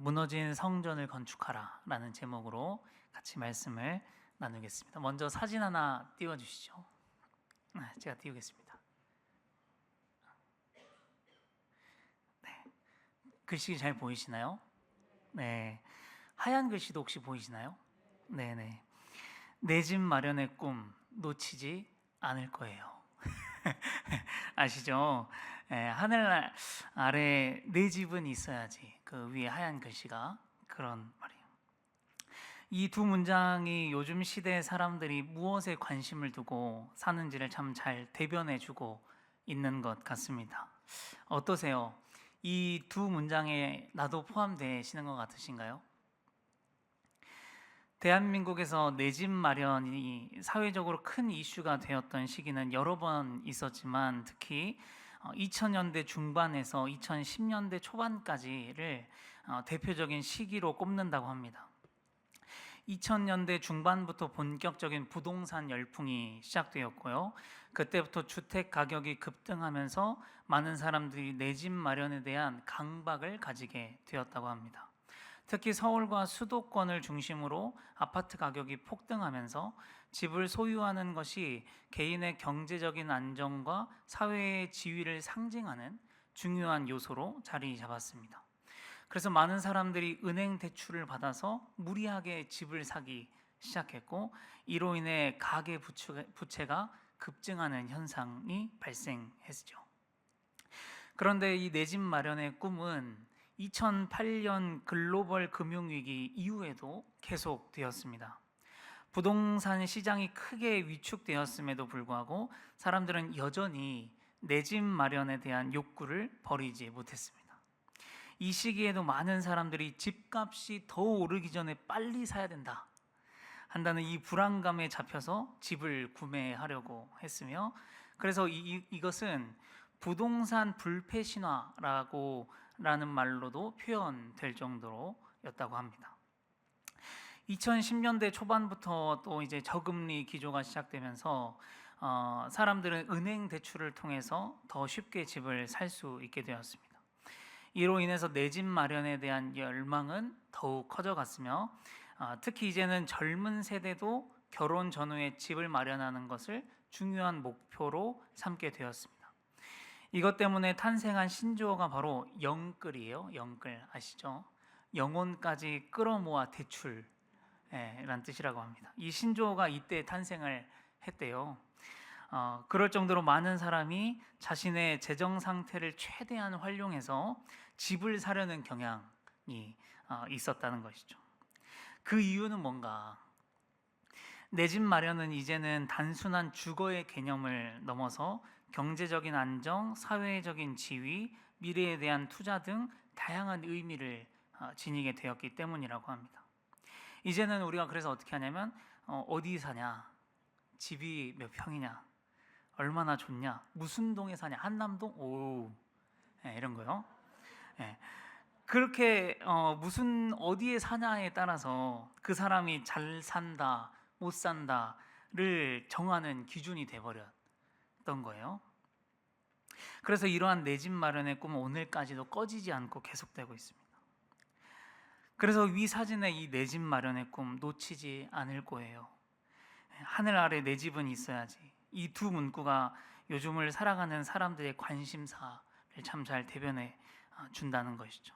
무너진 성전을 건축하라 라는 제목으로 같이 말씀을 나누겠습니다. 먼저 사진 하나 띄워주시죠. 제가 띄우겠습니다. 네. 글씨 잘 보이시나요? 네. 하얀 글씨도 혹시 보이시나요? 네네. 내 집 마련의 꿈 놓치지 않을 거예요. 아시죠? 하늘 아래 내 집은 있어야지. 그 위에 하얀 글씨가 그런 말이에요. 이 두 문장이 요즘 시대의 사람들이 무엇에 관심을 두고 사는지를 참 잘 대변해주고 있는 것 같습니다. 어떠세요? 이 두 문장에 나도 포함되시는 것 같으신가요? 대한민국에서 내 집 마련이 사회적으로 큰 이슈가 되었던 시기는 여러 번 있었지만 특히 2000년대 중반에서 2010년대 초반까지를 대표적인 시기로 꼽는다고 합니다. 2000년대 중반부터 본격적인 부동산 열풍이 시작되었고요. 그때부터 주택 가격이 급등하면서 많은 사람들이 내 집 마련에 대한 강박을 가지게 되었다고 합니다. 특히 서울과 수도권을 중심으로 아파트 가격이 폭등하면서 집을 소유하는 것이 개인의 경제적인 안정과 사회의 지위를 상징하는 중요한 요소로 자리 잡았습니다. 그래서 많은 사람들이 은행 대출을 받아서 무리하게 집을 사기 시작했고 이로 인해 가계 부채가 급증하는 현상이 발생했죠. 그런데 이 내 집 마련의 꿈은 2008년 글로벌 금융위기 이후에도 계속되었습니다. 부동산 시장이 크게 위축되었음에도 불구하고 사람들은 여전히 내 집 마련에 대한 욕구를 버리지 못했습니다. 이 시기에도 많은 사람들이 집값이 더 오르기 전에 빨리 사야 된다 한다는 이 불안감에 잡혀서 집을 구매하려고 했으며 그래서 이것은 부동산 불패 신화라고 라는 말로도 표현될 정도였다고 합니다. 2010년대 초반부터 또 이제 저금리 기조가 시작되면서 사람들은 은행 대출을 통해서 더 쉽게 집을 살 수 있게 되었습니다. 이로 인해서 내 집 마련에 대한 열망은 더욱 커져갔으며 특히 이제는 젊은 세대도 결혼 전후에 집을 마련하는 것을 중요한 목표로 삼게 되었습니다. 이것 때문에 탄생한 신조어가 바로 영끌이에요. 영끌 아시죠? 영혼까지 끌어모아 대출 라는 뜻이라고 합니다. 이 신조어가 이때 탄생을 했대요. 그럴 정도로 많은 사람이 자신의 재정 상태를 최대한 활용해서 집을 사려는 경향이 있었다는 것이죠. 그 이유는 뭔가? 내 집 마련은 이제는 단순한 주거의 개념을 넘어서 경제적인 안정, 사회적인 지위, 미래에 대한 투자 등 다양한 의미를 지니게 되었기 때문이라고 합니다. 이제는 우리가 그래서 어떻게 하냐면 어디 사냐, 집이 몇 평이냐, 얼마나 좋냐, 무슨 동에 사냐, 한남동, 오, 이런 거요. 그렇게 무슨 어디에 사냐에 따라서 그 사람이 잘 산다, 못 산다를 정하는 기준이 돼버렸던 거예요. 그래서 이러한 내 집 마련의 꿈은 오늘까지도 꺼지지 않고 계속되고 있습니다. 그래서 위 사진의 이 내 집 마련의 꿈 놓치지 않을 거예요. 하늘 아래 내 집은 있어야지. 이 두 문구가 요즘을 살아가는 사람들의 관심사를 참 잘 대변해 준다는 것이죠.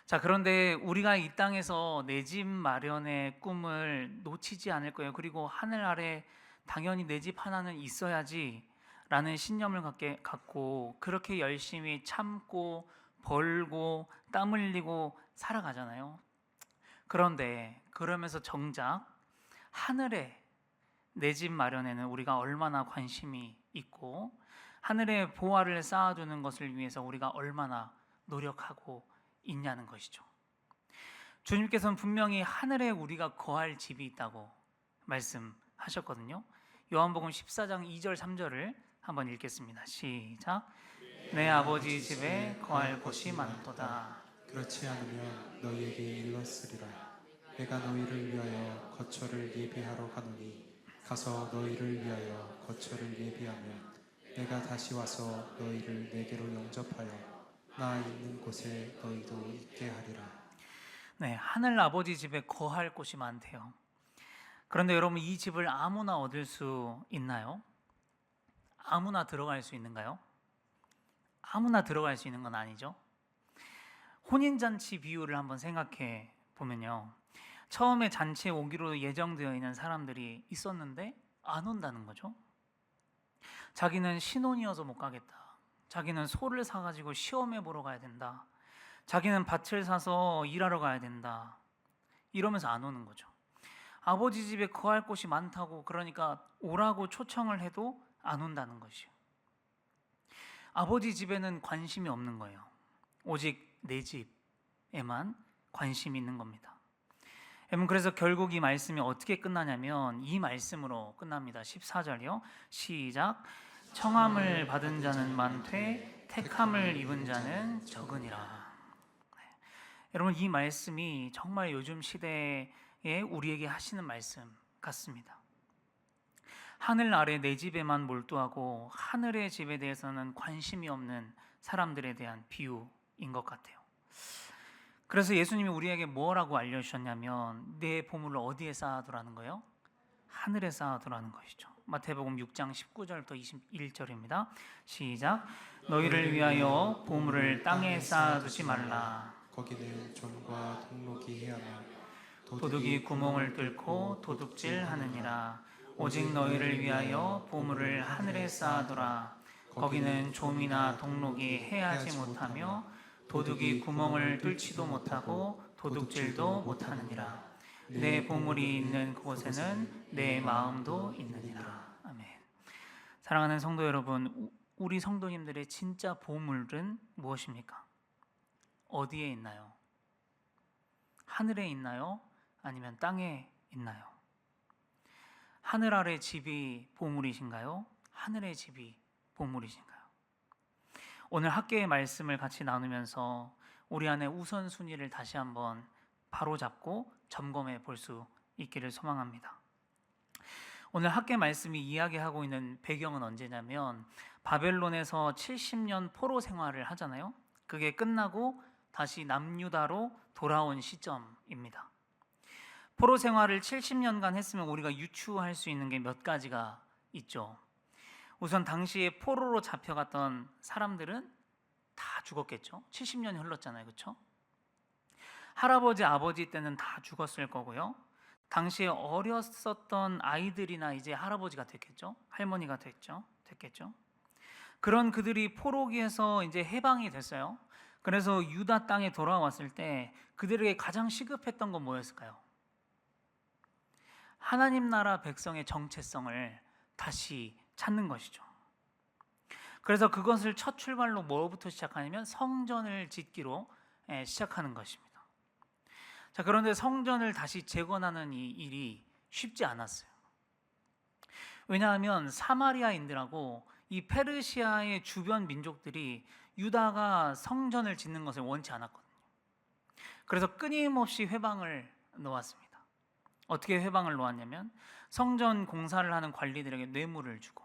자, 그런데 우리가 이 땅에서 내 집 마련의 꿈을 놓치지 않을 거예요. 그리고 하늘 아래 당연히 내 집 하나는 있어야지 라는 신념을 갖고 그렇게 열심히 참고 벌고 땀 흘리고 살아가잖아요. 그런데 그러면서 정작 하늘에 내 집 마련에는 우리가 얼마나 관심이 있고 하늘의 보화를 쌓아두는 것을 위해서 우리가 얼마나 노력하고 있냐는 것이죠. 주님께서는 분명히 하늘에 우리가 거할 집이 있다고 말씀하셨거든요. 요한복음 14장 2절 3절을 한번 읽겠습니다. 시작. 내 아버지 집에 거할 곳이 많도다. 그렇지 않으면 너희에게 일렀으리라. 내가 너희를 위하여 거처를 예비하러 가노니 가서 너희를 위하여 거처를 예비하면 내가 다시 와서 너희를 내게로 영접하여 나 있는 곳에 너희도 있게 하리라. 네, 하늘 아버지 집에 거할 곳이 많대요. 그런데 여러분, 이 집을 아무나 얻을 수 있나요? 아무나 들어갈 수 있는가요? 아무나 들어갈 수 있는 건 아니죠. 혼인잔치 비유를 한번 생각해 보면요, 처음에 잔치에 오기로 예정되어 있는 사람들이 있었는데 안 온다는 거죠. 자기는 신혼이어서 못 가겠다. 자기는 소를 사가지고 시험해 보러 가야 된다. 자기는 밭을 사서 일하러 가야 된다. 이러면서 안 오는 거죠. 아버지 집에 거할 곳이 많다고, 그러니까 오라고 초청을 해도 안 온다는 것이요. 아버지 집에는 관심이 없는 거예요. 오직 내 집에만 관심이 있는 겁니다. 여러분, 그래서 결국 이 말씀이 어떻게 끝나냐면 이 말씀으로 끝납니다. 14절이요. 시작. 청함을 받은 자는 많되 택함을 입은 자는 적으니라. 네. 여러분, 이 말씀이 정말 요즘 시대에 우리에게 하시는 말씀 같습니다. 하늘 아래 내 집에만 몰두하고 하늘의 집에 대해서는 관심이 없는 사람들에 대한 비유인 것 같아요. 그래서 예수님이 우리에게 뭐라고 알려주셨냐면 내 보물을 어디에 쌓아두라는 거예요? 하늘에 쌓아두라는 것이죠. 마태복음 6장 19절부터 21절입니다. 시작. 너희를 위하여 보물을 땅에 쌓아두지 말라. 거기는 좀과 동록이 헤아나 도둑이 구멍을 뚫고 도둑질하느니라. 오직 너희를 위하여 보물을 하늘에 쌓아두라. 거기는 좀이나 동록이 해하지 못하며 도둑이 구멍을 뚫지도 못하고 도둑질도 못하느니라. 내 보물이 있는 곳에는 내 마음도 있느니라. 아멘. 사랑하는 성도 여러분, 우리 성도님들의 진짜 보물은 무엇입니까? 어디에 있나요? 하늘에 있나요? 아니면 땅에 있나요? 하늘 아래 집이 보물이신가요? 하늘의 집이 보물이신가요? 오늘 학교의 말씀을 같이 나누면서 우리 안에 우선순위를 다시 한번 바로잡고 점검해 볼 수 있기를 소망합니다. 오늘 학교 말씀이 이야기하고 있는 배경은 언제냐면 바벨론에서 70년 포로 생활을 하잖아요. 그게 끝나고 다시 남유다로 돌아온 시점입니다. 포로 생활을 70년간 했으면 우리가 유추할 수 있는 게 몇 가지가 있죠. 우선 당시에 포로로 잡혀갔던 사람들은 다 죽었겠죠. 70년이 흘렀잖아요. 그렇죠? 할아버지, 아버지 때는 다 죽었을 거고요. 당시에 어렸었던 아이들이나 이제 할아버지가 됐겠죠. 할머니가 됐겠죠. 그런 그들이 포로기에서 이제 해방이 됐어요. 그래서 유다 땅에 돌아왔을 때 그들에게 가장 시급했던 건 뭐였을까요? 하나님 나라 백성의 정체성을 다시 찾는 것이죠. 그래서 그것을 첫 출발로 뭐부터 시작하냐면 성전을 짓기로 시작하는 것입니다. 자, 그런데 성전을 다시 재건하는 이 일이 쉽지 않았어요. 왜냐하면 사마리아인들하고 이 페르시아의 주변 민족들이 유다가 성전을 짓는 것을 원치 않았거든요. 그래서 끊임없이 회방을 놓았습니다. 어떻게 회방을 놓았냐면 성전 공사를 하는 관리들에게 뇌물을 주고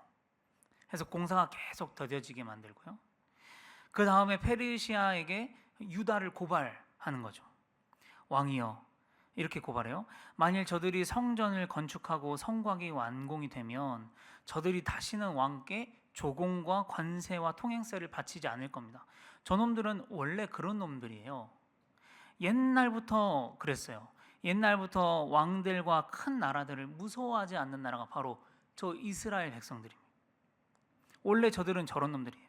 해서 공사가 계속 더뎌지게 만들고요. 그 다음에 페르시아에게 유다를 고발하는 거죠. 왕이여, 이렇게 고발해요. 만일 저들이 성전을 건축하고 성곽이 완공이 되면 저들이 다시는 왕께 조공과 관세와 통행세를 바치지 않을 겁니다. 저놈들은 원래 그런 놈들이에요. 옛날부터 그랬어요. 옛날부터 왕들과 큰 나라들을 무서워하지 않는 나라가 바로 저 이스라엘 백성들입니다. 원래 저들은 저런 놈들이에요.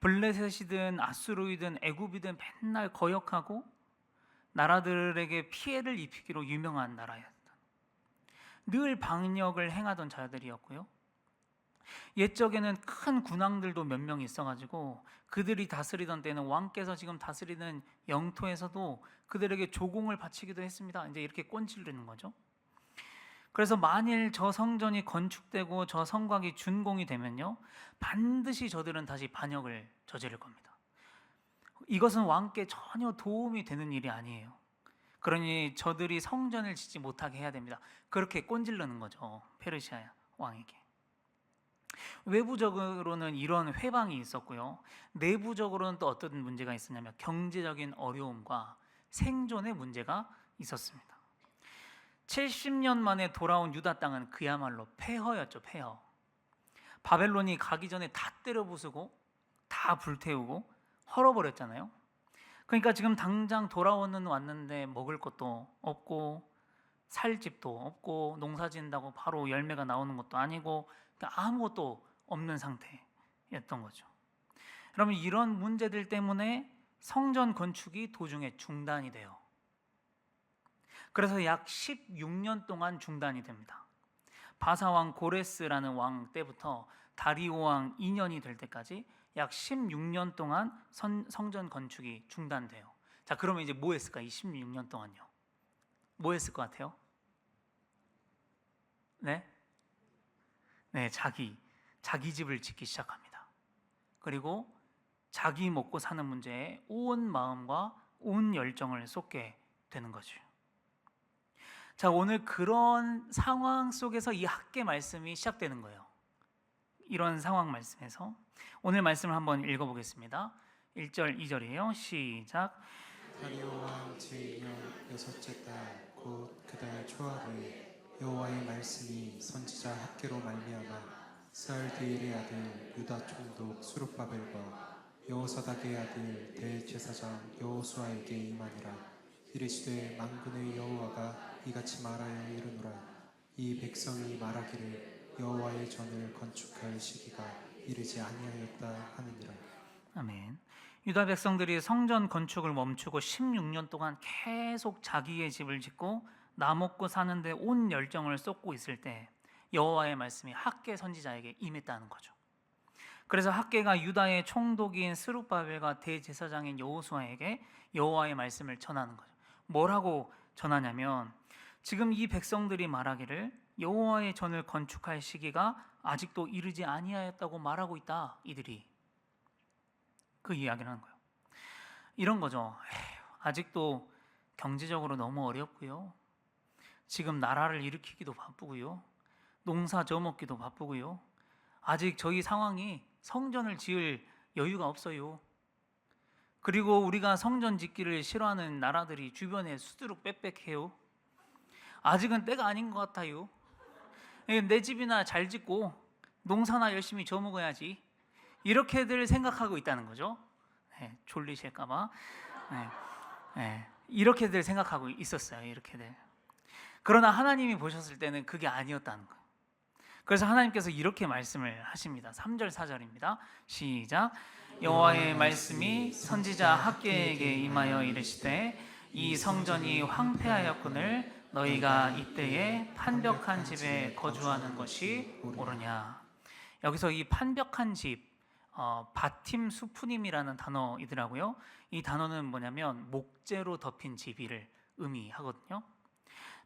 블레셋이든 아수르이든 애굽이든 맨날 거역하고 나라들에게 피해를 입히기로 유명한 나라였다. 늘 방역을 행하던 자들이었고요. 옛적에는 큰 군왕들도 몇 명 있어가지고 그들이 다스리던 때는 왕께서 지금 다스리는 영토에서도 그들에게 조공을 바치기도 했습니다. 이제 이렇게 꼰질르는 거죠. 그래서 만일 저 성전이 건축되고 저 성곽이 준공이 되면요, 반드시 저들은 다시 반역을 저지를 겁니다. 이것은 왕께 전혀 도움이 되는 일이 아니에요. 그러니 저들이 성전을 짓지 못하게 해야 됩니다. 그렇게 꼰질르는 거죠, 페르시아 왕에게. 외부적으로는 이런 회방이 있었고요. 내부적으로는 또 어떤 문제가 있었냐면 경제적인 어려움과 생존의 문제가 있었습니다. 70년 만에 돌아온 유다 땅은 그야말로 폐허였죠, 폐허. 바벨론이 가기 전에 다 때려 부수고 다 불태우고 헐어버렸잖아요. 그러니까 지금 당장 돌아오는 왔는데 먹을 것도 없고 살 집도 없고 농사 지은다고 바로 열매가 나오는 것도 아니고 그러니까 아무것도 없는 상태였던 거죠. 그러면 이런 문제들 때문에 성전 건축이 도중에 중단이 돼요. 그래서 약 16년 동안 중단이 됩니다. 바사왕 고레스라는 왕 때부터 다리오 왕 2년이 될 때까지 약 16년 동안 성전 건축이 중단돼요. 자, 그러면 이제 뭐 했을까? 이 16년 동안요. 뭐 했을 것 같아요? 네? 네, 자기 집을 짓기 시작합니다. 그리고 자기 먹고 사는 문제에 온 마음과 온 열정을 쏟게 되는 거죠. 자, 오늘 그런 상황 속에서 이 학계 말씀이 시작되는 거예요. 이런 상황 말씀에서 오늘 말씀을 한번 읽어보겠습니다. 1절, 2절이에요. 시작. 다리오 왕 제2년 여섯째 달 곧 그 달 초하루에 여호와의 말씀이 선지자 학개로 말미암아 스알디엘의 아들 유다 총독 수룹바벨과 여호사닥의 아들 대제사장 여호수아에게 임하니라. 이르시되 만군의 여호와가 이같이 말하여 이르노라. 이 백성이 말하기를 여호와의 전을 건축할 시기가 이르지 아니하였다 하느니라. 아멘. 유다 백성들이 성전 건축을 멈추고 16년 동안 계속 자기의 집을 짓고 나 먹고 사는데 온 열정을 쏟고 있을 때 여호와의 말씀이 학개 선지자에게 임했다는 거죠. 그래서 학개가 유다의 총독인 스룹바벨과 대제사장인 여호수아에게 여호와의 말씀을 전하는 거죠. 뭐라고 전하냐면 지금 이 백성들이 말하기를 여호와의 전을 건축할 시기가 아직도 이르지 아니하였다고 말하고 있다. 이들이 그 이야기를 하는 거예요. 이런 거죠. 아직도 경제적으로 너무 어렵고요. 지금 나라를 일으키기도 바쁘고요. 농사 져먹기도 바쁘고요. 아직 저희 상황이 성전을 지을 여유가 없어요. 그리고 우리가 성전 짓기를 싫어하는 나라들이 주변에 수두룩 빽빽해요. 아직은 때가 아닌 것 같아요. 내 집이나 잘 짓고 농사나 열심히 져먹어야지. 이렇게들 생각하고 있다는 거죠. 네, 졸리실까봐. 이렇게들 생각하고 있었어요. 이렇게들. 그러나 하나님이 보셨을 때는 그게 아니었다는 거예요. 그래서 하나님께서 이렇게 말씀을 하십니다. 3절 4절입니다. 시작. 여호와의 말씀이 선지자 학개에게 임하여 이르시되 이 성전이 황폐하였거늘 너희가 이때에 판벽한 집에 거주하는 것이 옳으냐. 여기서 이 판벽한 집, 바팀 수푸님이라는 단어이더라고요. 이 단어는 뭐냐면 목재로 덮인 집이를 의미하거든요.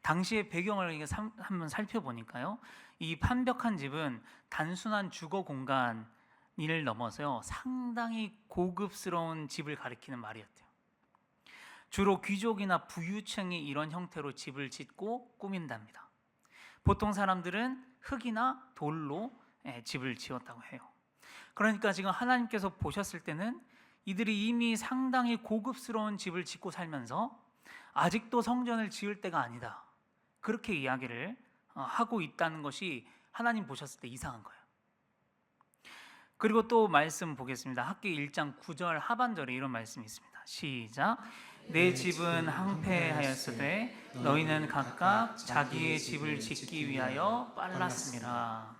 당시의 배경을 한번 살펴보니까요, 이 판벽한 집은 단순한 주거 공간을 넘어서요 상당히 고급스러운 집을 가리키는 말이었대요. 주로 귀족이나 부유층이 이런 형태로 집을 짓고 꾸민답니다. 보통 사람들은 흙이나 돌로 집을 지었다고 해요. 그러니까 지금 하나님께서 보셨을 때는 이들이 이미 상당히 고급스러운 집을 짓고 살면서 아직도 성전을 지을 때가 아니다. 그렇게 이야기를 하고 있다는 것이 하나님 보셨을 때 이상한 거예요. 그리고 또 말씀 보겠습니다. 학기 1장 9절 하반절에 이런 말씀이 있습니다. 시작. 내 집은 황폐하였으되 너희는 각각 자기의 집을 짓기 위하여 빨랐음이라.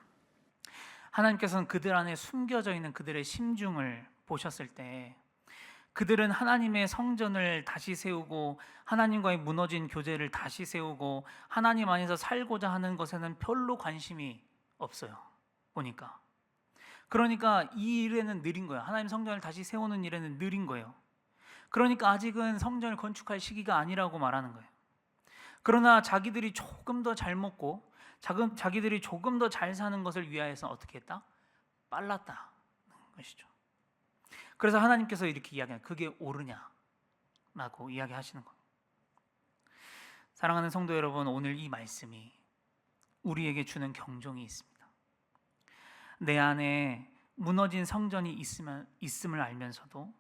하나님께서는 그들 안에 숨겨져 있는 그들의 심중을 보셨을 때 그들은 하나님의 성전을 다시 세우고 하나님과의 무너진 교제를 다시 세우고 하나님 안에서 살고자 하는 것에는 별로 관심이 없어요. 보니까. 그러니까 이 일에는 느린 거예요. 하나님 성전을 다시 세우는 일에는 느린 거예요. 그러니까 아직은 성전을 건축할 시기가 아니라고 말하는 거예요. 그러나 자기들이 조금 더 잘 먹고 자기들이 조금 더 잘 사는 것을 위하여서 어떻게 했다? 빨랐다는 것이죠. 그래서 하나님께서 이렇게 이야기해요. 그게 옳으냐라고 이야기하시는 거예요. 사랑하는 성도 여러분, 오늘 이 말씀이 우리에게 주는 경종이 있습니다. 내 안에 무너진 성전이 있음을 알면서도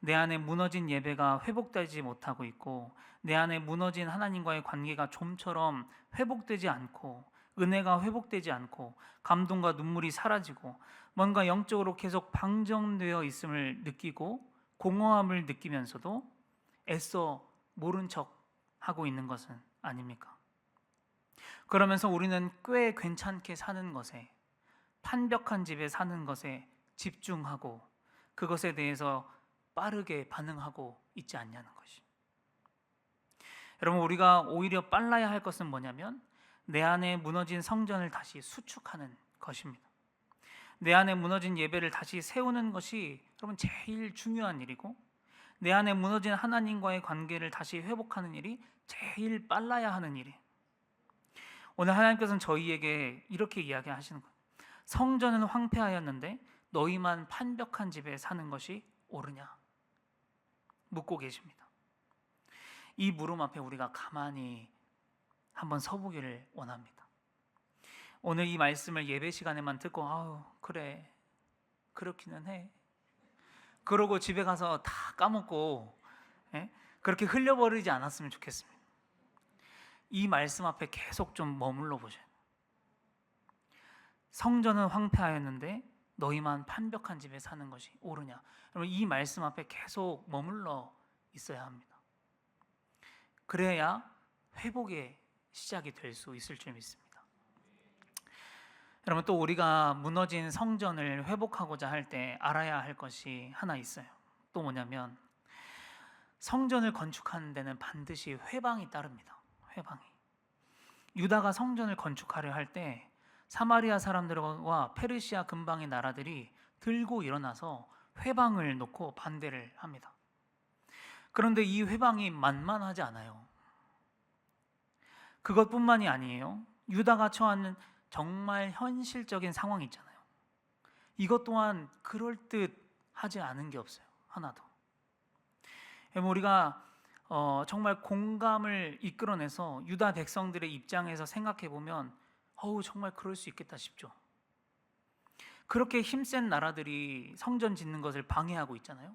내 안에 무너진 예배가 회복되지 못하고 있고 내 안에 무너진 하나님과의 관계가 좀처럼 회복되지 않고 은혜가 회복되지 않고 감동과 눈물이 사라지고 뭔가 영적으로 계속 방전되어 있음을 느끼고 공허함을 느끼면서도 애써 모른 척 하고 있는 것은 아닙니까? 그러면서 우리는 꽤 괜찮게 사는 것에, 판벽한 집에 사는 것에 집중하고 그것에 대해서 빠르게 반응하고 있지 않냐는 것이. 여러분, 우리가 오히려 빨라야 할 것은 뭐냐면 내 안에 무너진 성전을 다시 수축하는 것입니다. 내 안에 무너진 예배를 다시 세우는 것이 여러분 제일 중요한 일이고, 내 안에 무너진 하나님과의 관계를 다시 회복하는 일이 제일 빨라야 하는 일이에요. 오늘 하나님께서는 저희에게 이렇게 이야기하시는 거예요. 성전은 황폐하였는데 너희만 판벽한 집에 사는 것이 옳으냐? 묻고 계십니다. 이 물음 앞에 우리가 가만히 한번 서보기를 원합니다. 오늘 이 말씀을 예배 시간에만 듣고 아우 그래 그렇기는 해 그러고 집에 가서 다 까먹고 그렇게 흘려버리지 않았으면 좋겠습니다. 이 말씀 앞에 계속 좀 머물러 보셔요. 성전은 황폐하였는데 너희만 판벽한 집에 사는 것이 옳으냐? 여러분, 이 말씀 앞에 계속 머물러 있어야 합니다. 그래야 회복의 시작이 될 수 있을 줄 믿습니다. 여러분, 또 우리가 무너진 성전을 회복하고자 할 때 알아야 할 것이 하나 있어요. 또 뭐냐면 성전을 건축하는 데는 반드시 회방이 따릅니다. 회방이. 유다가 성전을 건축하려 할 때 사마리아 사람들과 페르시아 근방의 나라들이 들고 일어나서 회방을 놓고 반대를 합니다. 그런데 이 회방이 만만하지 않아요. 그것뿐만이 아니에요. 유다가 처한 정말 현실적인 상황이 있잖아요. 이것 또한 그럴듯하지 않은 게 없어요. 하나도. 우리가 정말 공감을 이끌어내서 유다 백성들의 입장에서 생각해 보면 정말 그럴 수 있겠다 싶죠. 그렇게 힘센 나라들이 성전 짓는 것을 방해하고 있잖아요.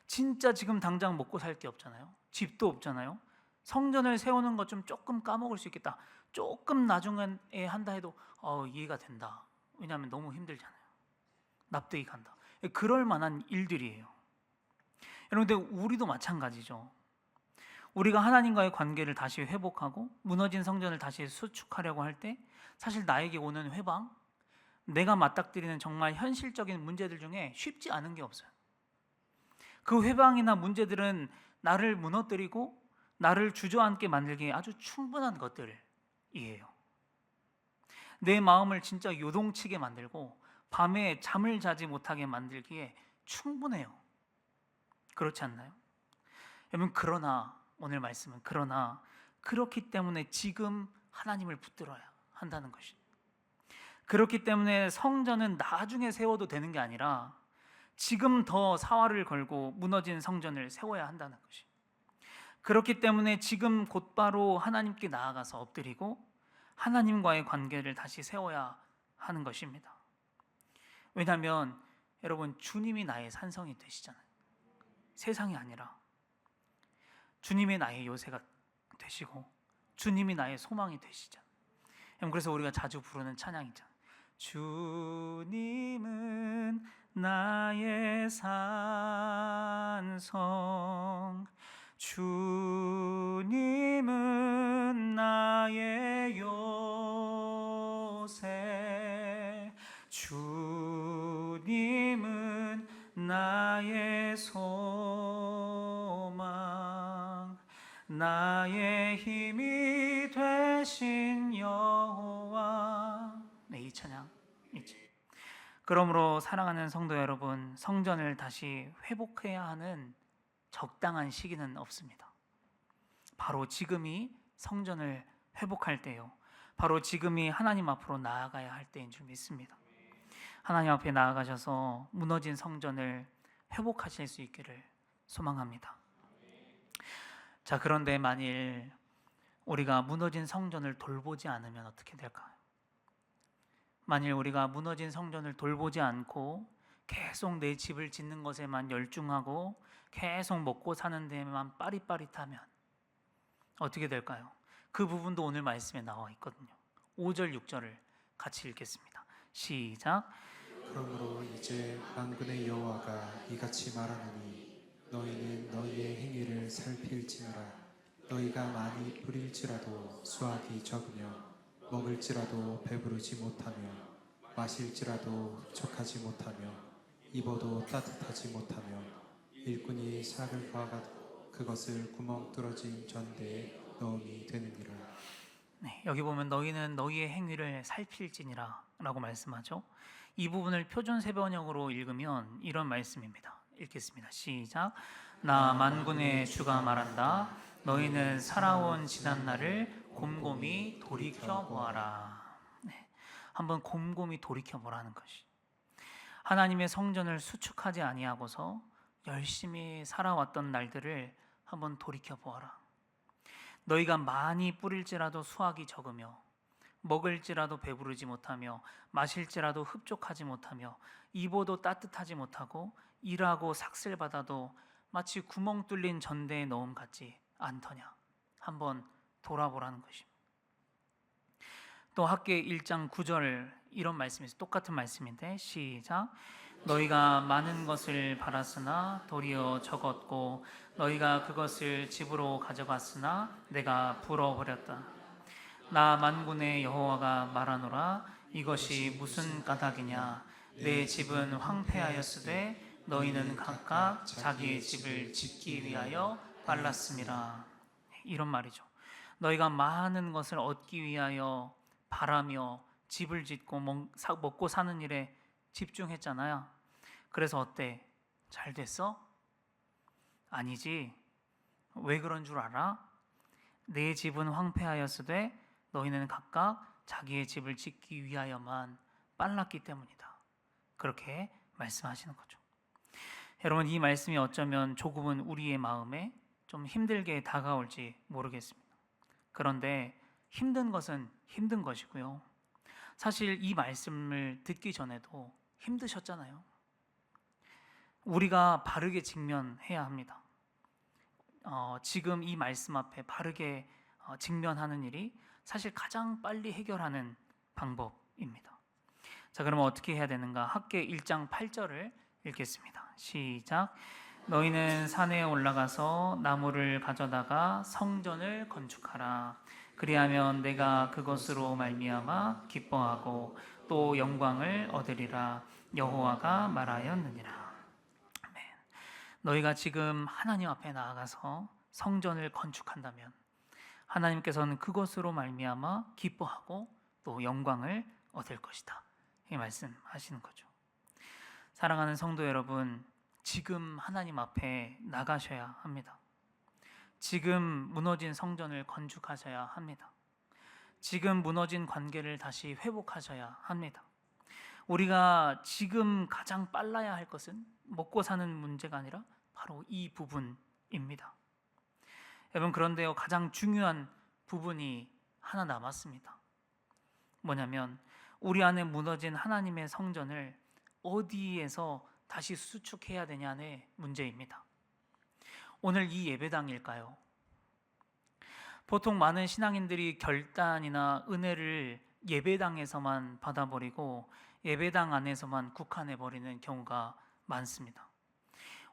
진짜 지금 당장 먹고 살 게 없잖아요. 집도 없잖아요. 성전을 세우는 것 좀 조금 까먹을 수 있겠다. 조금 나중에 한다 해도 이해가 된다. 왜냐하면 너무 힘들잖아요. 납득이 간다. 그럴 만한 일들이에요. 여러분, 근데 우리도 마찬가지죠. 우리가 하나님과의 관계를 다시 회복하고 무너진 성전을 다시 수축하려고 할 때 사실 나에게 오는 회방, 내가 맞닥뜨리는 정말 현실적인 문제들 중에 쉽지 않은 게 없어요. 그 회방이나 문제들은 나를 무너뜨리고 나를 주저앉게 만들기에 아주 충분한 것들이에요. 내 마음을 진짜 요동치게 만들고 밤에 잠을 자지 못하게 만들기에 충분해요. 그렇지 않나요? 여러분, 그러나 오늘 말씀은 그러나 그렇기 때문에 지금 하나님을 붙들어야 한다는 것이. 그렇기 때문에 성전은 나중에 세워도 되는 게 아니라 지금 더 사활을 걸고 무너진 성전을 세워야 한다는 것이. 그렇기 때문에 지금 곧바로 하나님께 나아가서 엎드리고 하나님과의 관계를 다시 세워야 하는 것입니다. 왜냐하면 여러분, 주님이 나의 산성이 되시잖아요. 세상이 아니라 주님이 나의 요새가 되시고 주님이 나의 소망이 되시잖아요. 그래서 우리가 자주 부르는 찬양이잖아요. 주님은 나의 산성, 주님은 나의 요새, 주님은 나의 소망, 나의 힘이 되신 여호와. 이 찬양 있지. 그러므로 사랑하는 성도 여러분, 성전을 다시 회복해야 하는 적당한 시기는 없습니다. 바로 지금이 성전을 회복할 때요. 바로 지금이 하나님 앞으로 나아가야 할 때인 줄 믿습니다. 하나님 앞에 나아가셔서 무너진 성전을 회복하실 수 있기를 소망합니다. 자, 그런데 만일 우리가 무너진 성전을 돌보지 않으면 어떻게 될까요? 만일 우리가 무너진 성전을 돌보지 않고 계속 내 집을 짓는 것에만 열중하고 계속 먹고 사는 데만 빠릿빠릿하면 어떻게 될까요? 그 부분도 오늘 말씀에 나와 있거든요. 5절 6절을 같이 읽겠습니다. 시작. 그러므로 이제 만군의 여호와가 이같이 말하노니 너희는 너희의 행위를 살필지니라. 너희가 많이 뿌릴지라도 수확이 적으며 먹을지라도 배부르지 못하며 마실지라도 흡족하지 못하며 입어도 따뜻하지 못하며 일꾼이 삭을 봐가도 그것을 구멍 뚫어진 전대에 넣음이 되느니라. 네, 여기 보면 너희는 너희의 행위를 살필지니라 라고 말씀하죠. 이 부분을 표준 세번역으로 읽으면 이런 말씀입니다. 읽겠습니다. 시작. 나 만군의 주가 말한다. 너희는 살아온 지난 날을 곰곰이 돌이켜 보아라. 네, 한번 곰곰이 돌이켜 보라는 것이. 하나님의 성전을 수축하지 아니하고서 열심히 살아왔던 날들을 한번 돌이켜 보아라. 너희가 많이 뿌릴지라도 수확이 적으며 먹을지라도 배부르지 못하며 마실지라도 흡족하지 못하며 입어도 따뜻하지 못하고 일하고 삭슬 받아도 마치 구멍 뚫린 전대에 넣음 같지 않더냐. 한번 돌아보라는 것입니다. 또 학계 1장 9절 이런 말씀에서 똑같은 말씀인데 시작. 너희가 많은 것을 바랐으나 도리어 적었고 너희가 그것을 집으로 가져갔으나 내가 불어버렸다. 나 만군의 여호와가 말하노라. 이것이 무슨 까닭이냐. 내 집은 황폐하였으되 너희는 각각 자기의 집을 짓기 위하여 빨랐음이라. 이런 말이죠. 너희가 많은 것을 얻기 위하여 바라며 집을 짓고 먹고 사는 일에 집중했잖아요. 그래서 어때? 잘 됐어? 아니지. 왜 그런 줄 알아? 내 집은 황폐하였으되 너희는 각각 자기의 집을 짓기 위하여만 빨랐기 때문이다. 그렇게 말씀하시는 거죠. 여러분, 이 말씀이 어쩌면 조금은 우리의 마음에 좀 힘들게 다가올지 모르겠습니다. 그런데 힘든 것은 힘든 것이고요. 사실 이 말씀을 듣기 전에도 힘드셨잖아요. 우리가 바르게 직면해야 합니다. 지금 이 말씀 앞에 바르게 직면하는 일이 사실 가장 빨리 해결하는 방법입니다. 자, 그러면 어떻게 해야 되는가? 학계 1장 8절을 읽겠습니다. 시작. 너희는 산에 올라가서 나무를 가져다가 성전을 건축하라. 그리하면 내가 그것으로 말미암아 기뻐하고 또 영광을 얻으리라. 여호와가 말하였느니라. 아멘. 너희가 지금 하나님 앞에 나아가서 성전을 건축한다면 하나님께서는 그것으로 말미암아 기뻐하고 또 영광을 얻을 것이다. 이 말씀하시는 거죠. 사랑하는 성도 여러분, 지금 하나님 앞에 나가셔야 합니다. 지금 무너진 성전을 건축하셔야 합니다. 지금 무너진 관계를 다시 회복하셔야 합니다. 우리가 지금 가장 빨라야 할 것은 먹고 사는 문제가 아니라 바로 이 부분입니다. 여러분, 그런데요, 가장 중요한 부분이 하나 남았습니다. 뭐냐면 우리 안에 무너진 하나님의 성전을 어디에서 다시 수축해야 되냐의 문제입니다. 오늘 이 예배당일까요? 보통 많은 신앙인들이 결단이나 은혜를 예배당에서만 받아버리고 예배당 안에서만 국한해버리는 경우가 많습니다.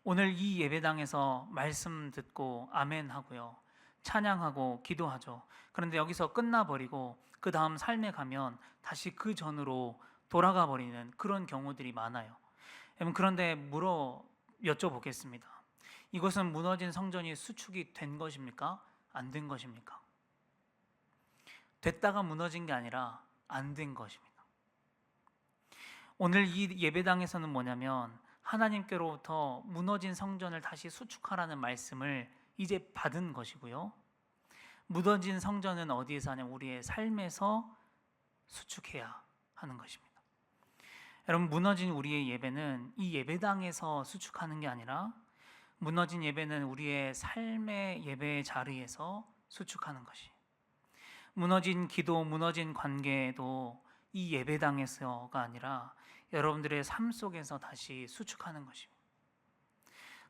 오늘 이 예배당에서 말씀 듣고 아멘 하고요, 찬양하고 기도하죠. 그런데 여기서 끝나버리고 그 다음 삶에 가면 다시 그 전으로 돌아가 버리는 그런 경우들이 많아요. 그런데 여쭤보겠습니다. 이것은 무너진 성전이 수축이 된 것입니까? 안 된 것입니까? 됐다가 무너진 게 아니라 안 된 것입니다. 오늘 이 예배당에서는 뭐냐면 하나님께로부터 무너진 성전을 다시 수축하라는 말씀을 이제 받은 것이고요. 무너진 성전은 어디에서 하냐면 우리의 삶에서 수축해야 하는 것입니다. 여러분, 무너진 우리의 예배는 이 예배당에서 수축하는 게 아니라 무너진 예배는 우리의 삶의 예배의 자리에서 수축하는 것이. 무너진 기도, 무너진 관계에도 이 예배당에서가 아니라 여러분들의 삶 속에서 다시 수축하는 것입니다.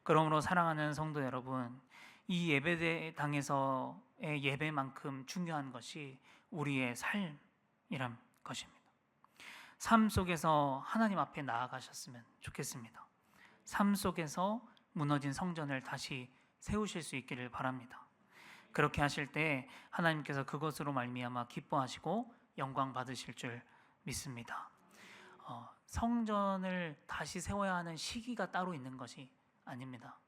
그러므로 사랑하는 성도 여러분, 이 예배당에서의 예배만큼 중요한 것이 우리의 삶이란 것입니다. 삶 속에서 하나님 앞에 나아가셨으면 좋겠습니다. 삶 속에서 무너진 성전을 다시 세우실 수 있기를 바랍니다. 그렇게 하실 때 하나님께서 그것으로 말미암아 기뻐하시고 영광 받으실 줄 믿습니다. 성전을 다시 세워야 하는 시기가 따로 있는 것이 아닙니다.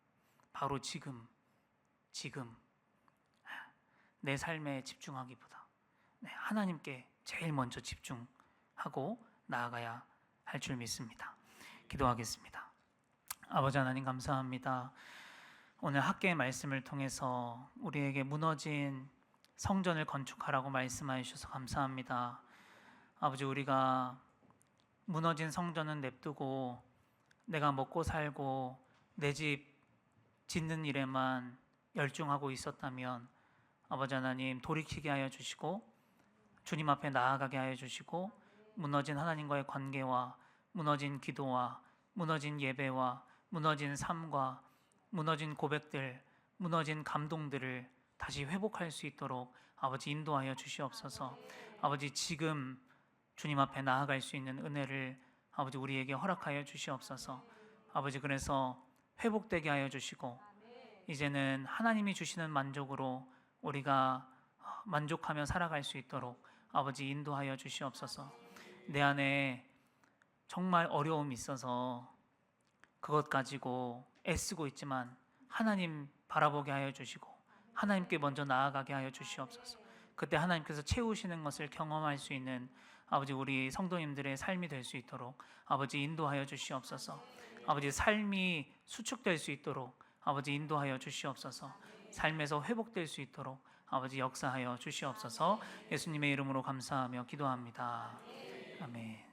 바로 지금 내 삶에 집중하기보다 하나님께 제일 먼저 집중하고 나아가야 할 줄 믿습니다. 기도하겠습니다. 아버지 하나님 감사합니다. 오늘 학계의 말씀을 통해서 우리에게 무너진 성전을 건축하라고 말씀하여 주셔서 감사합니다. 아버지, 우리가 무너진 성전은 냅두고 내가 먹고 살고 내 집 짓는 일에만 열중하고 있었다면 아버지 하나님 돌이키게 하여 주시고 주님 앞에 나아가게 하여 주시고 무너진 하나님과의 관계와 무너진 기도와 무너진 예배와 무너진 삶과 무너진 고백들, 무너진 감동들을 다시 회복할 수 있도록 아버지 인도하여 주시옵소서. 아버지, 지금 주님 앞에 나아갈 수 있는 은혜를 아버지 우리에게 허락하여 주시옵소서. 아버지, 그래서 회복되게 하여 주시고 이제는 하나님이 주시는 만족으로 우리가 만족하며 살아갈 수 있도록 아버지 인도하여 주시옵소서. 내 안에 정말 어려움이 있어서 그것 가지고 애쓰고 있지만 하나님 바라보게 하여 주시고 하나님께 먼저 나아가게 하여 주시옵소서. 그때 하나님께서 채우시는 것을 경험할 수 있는 아버지 우리 성도님들의 삶이 될 수 있도록 아버지 인도하여 주시옵소서. 아버지 삶이 수축될 수 있도록 아버지 인도하여 주시옵소서. 삶에서 회복될 수 있도록 아버지 역사하여 주시옵소서. 예수님의 이름으로 감사하며 기도합니다. 아멘.